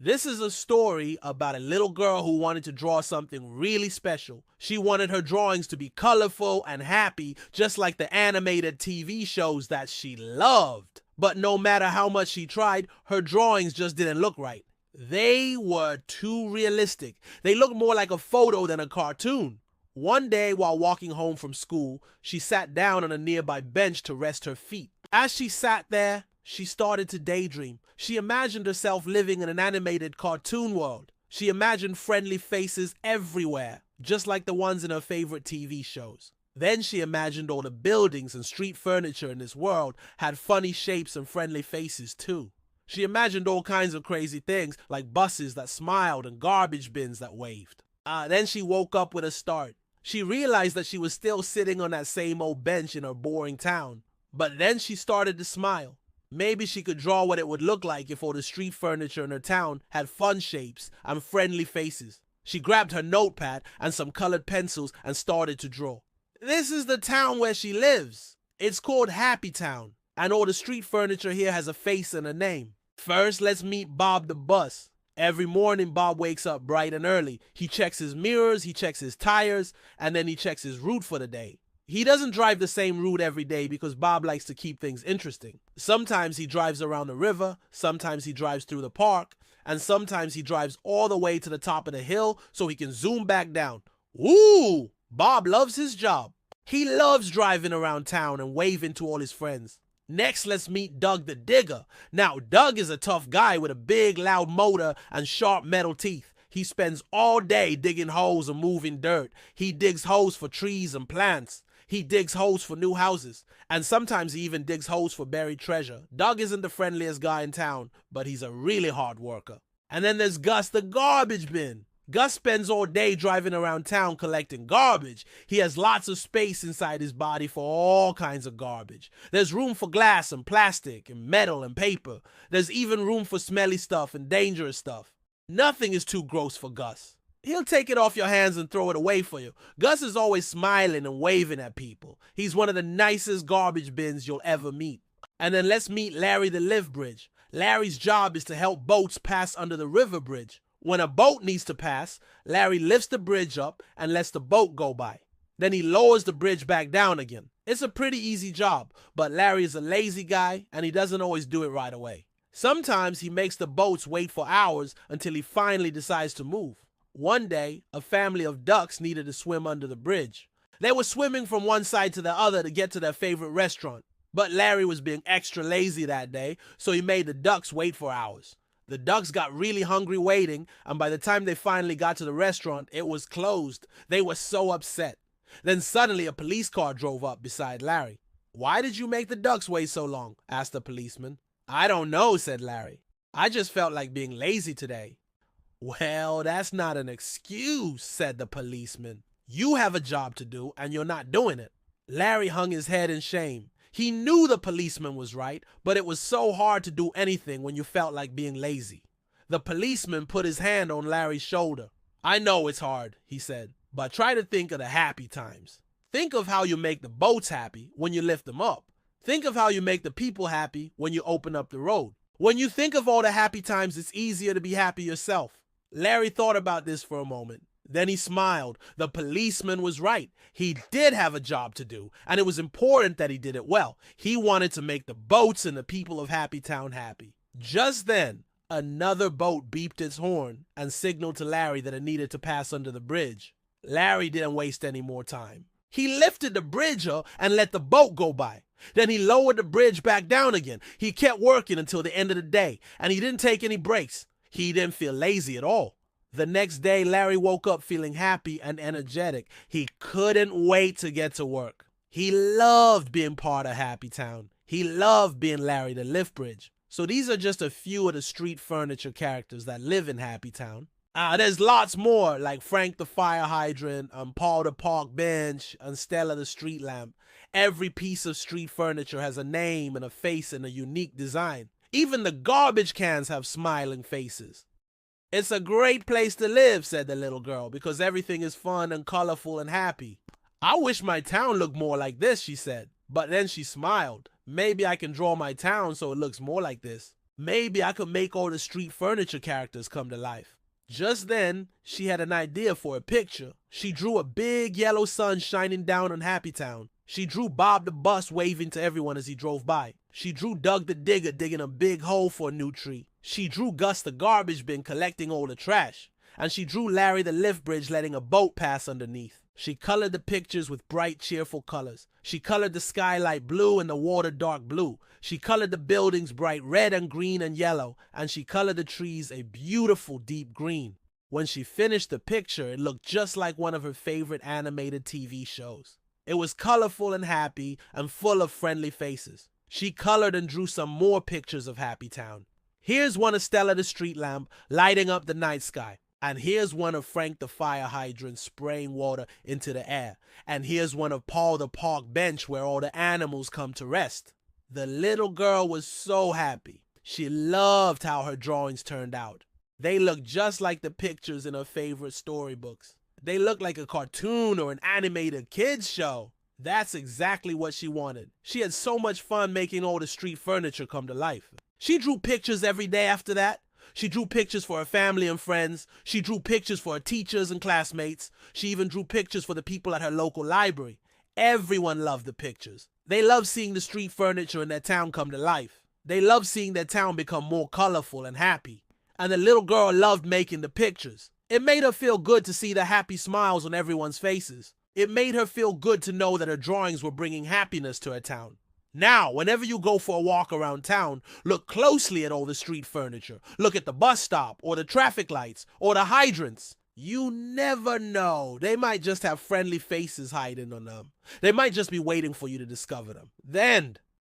This is a story about a little girl who wanted to draw something really special. She wanted her drawings to be colorful and happy, just like the animated TV shows that she loved. But no matter how much she tried, her drawings just didn't look right. They were too realistic. They looked more like a photo than a cartoon. One day, while walking home from school, she sat down on a nearby bench to rest her feet. As she sat there, she started to daydream. She imagined herself living in an animated cartoon world. She imagined friendly faces everywhere, just like the ones in her favorite TV shows. Then she imagined all the buildings and street furniture in this world had funny shapes and friendly faces too. She imagined all kinds of crazy things, like buses that smiled and garbage bins that waved. Then she woke up with a start. She realized that she was still sitting on that same old bench in her boring town. But then she started to smile. Maybe she could draw what it would look like if all the street furniture in her town had fun shapes and friendly faces. She grabbed her notepad and some colored pencils and started to draw. This is the town where she lives. It's called Happy Town, and all the street furniture here has a face and a name. First, let's meet Bob the bus. Every morning, Bob wakes up bright and early. He checks his mirrors, he checks his tires, and then he checks his route for the day. He doesn't drive the same route every day because Bob likes to keep things interesting. Sometimes he drives around the river, sometimes he drives through the park, and sometimes he drives all the way to the top of the hill so he can zoom back down. Ooh! Bob loves his job. He loves driving around town and waving to all his friends. Next, let's meet Doug the digger. Now, Doug is a tough guy with a big, loud motor and sharp metal teeth. He spends all day digging holes and moving dirt. He digs holes for trees and plants. He digs holes for new houses, and sometimes he even digs holes for buried treasure. Doug isn't the friendliest guy in town, but he's a really hard worker. And then there's Gus the Garbage bin. Gus spends all day driving around town collecting garbage. He has lots of space inside his body for all kinds of garbage. There's room for glass and plastic and metal and paper. There's even room for smelly stuff and dangerous stuff. Nothing is too gross for Gus. He'll take it off your hands and throw it away for you. Gus is always smiling and waving at people. He's one of the nicest garbage bins you'll ever meet. And then let's meet Larry the lift bridge. Larry's job is to help boats pass under the river bridge. When a boat needs to pass, Larry lifts the bridge up and lets the boat go by. Then he lowers the bridge back down again. It's a pretty easy job, but Larry is a lazy guy and he doesn't always do it right away. Sometimes he makes the boats wait for hours until he finally decides to move. One day, a family of ducks needed to swim under the bridge. They were swimming from one side to the other to get to their favorite restaurant. But Larry was being extra lazy that day, so he made the ducks wait for hours. The ducks got really hungry waiting, and by the time they finally got to the restaurant, it was closed. They were so upset. Then suddenly a police car drove up beside Larry. "Why did you make the ducks wait so long?" asked the policeman. "I don't know," said Larry. "I just felt like being lazy today." "Well, that's not an excuse," said the policeman. "You have a job to do, and you're not doing it." Larry hung his head in shame. He knew the policeman was right, but it was so hard to do anything when you felt like being lazy. The policeman put his hand on Larry's shoulder. "I know it's hard," he said, "but try to think of the happy times. Think of how you make the boats happy when you lift them up. Think of how you make the people happy when you open up the road. When you think of all the happy times, it's easier to be happy yourself." Larry thought about this for a moment. Then he smiled. The policeman was right. He did have a job to do, and it was important that he did it well. He wanted to make the boats and the people of Happy Town happy. Just then, another boat beeped its horn and signaled to Larry that it needed to pass under the bridge. Larry didn't waste any more time. He lifted the bridge up and let the boat go by. Then he lowered the bridge back down again. He kept working until the end of the day, and he didn't take any breaks. He didn't feel lazy at all. The next day, Larry woke up feeling happy and energetic. He couldn't wait to get to work. He loved being part of Happy Town. He loved being Larry the lift bridge. So these are just a few of the street furniture characters that live in Happy Town. There's lots more, like Frank the fire hydrant, Paul the park bench, and Stella the street lamp. Every piece of street furniture has a name and a face and a unique design. Even the garbage cans have smiling faces. "It's a great place to live," said the little girl, "because everything is fun and colorful and happy." "I wish my town looked more like this," she said. But then she smiled. "Maybe I can draw my town so it looks more like this." Maybe I could make all the street furniture characters come to life. Just then, she had an idea for a picture. She drew a big yellow sun shining down on Happy Town. She drew Bob the Bus waving to everyone as he drove by. She drew Doug the Digger digging a big hole for a new tree. She drew Gus the Garbage bin collecting all the trash. And she drew Larry the Lift Bridge letting a boat pass underneath. She colored the pictures with bright, cheerful colors. She colored the sky light blue and the water dark blue. She colored the buildings bright red and green and yellow, and she colored the trees a beautiful deep green. When she finished the picture, it looked just like one of her favorite animated TV shows. It was colorful and happy and full of friendly faces. She colored and drew some more pictures of Happy Town. Here's one of Stella the street lamp lighting up the night sky. And here's one of Frank the fire hydrant spraying water into the air. And here's one of Paul the park bench where all the animals come to rest. The little girl was so happy. She loved how her drawings turned out. They looked just like the pictures in her favorite storybooks. They looked like a cartoon or an animated kids show. That's exactly what she wanted. She had so much fun making all the street furniture come to life. She drew pictures every day after that. She drew pictures for her family and friends. She drew pictures for her teachers and classmates. She even drew pictures for the people at her local library. Everyone loved the pictures. They loved seeing the street furniture in their town come to life. They loved seeing their town become more colorful and happy. And the little girl loved making the pictures. It made her feel good to see the happy smiles on everyone's faces. It made her feel good to know that her drawings were bringing happiness to her town. Now, whenever you go for a walk around town, look closely at all the street furniture. Look at the bus stop, or the traffic lights, or the hydrants. You never know. They might just have friendly faces hiding on them. They might just be waiting for you to discover them. Then,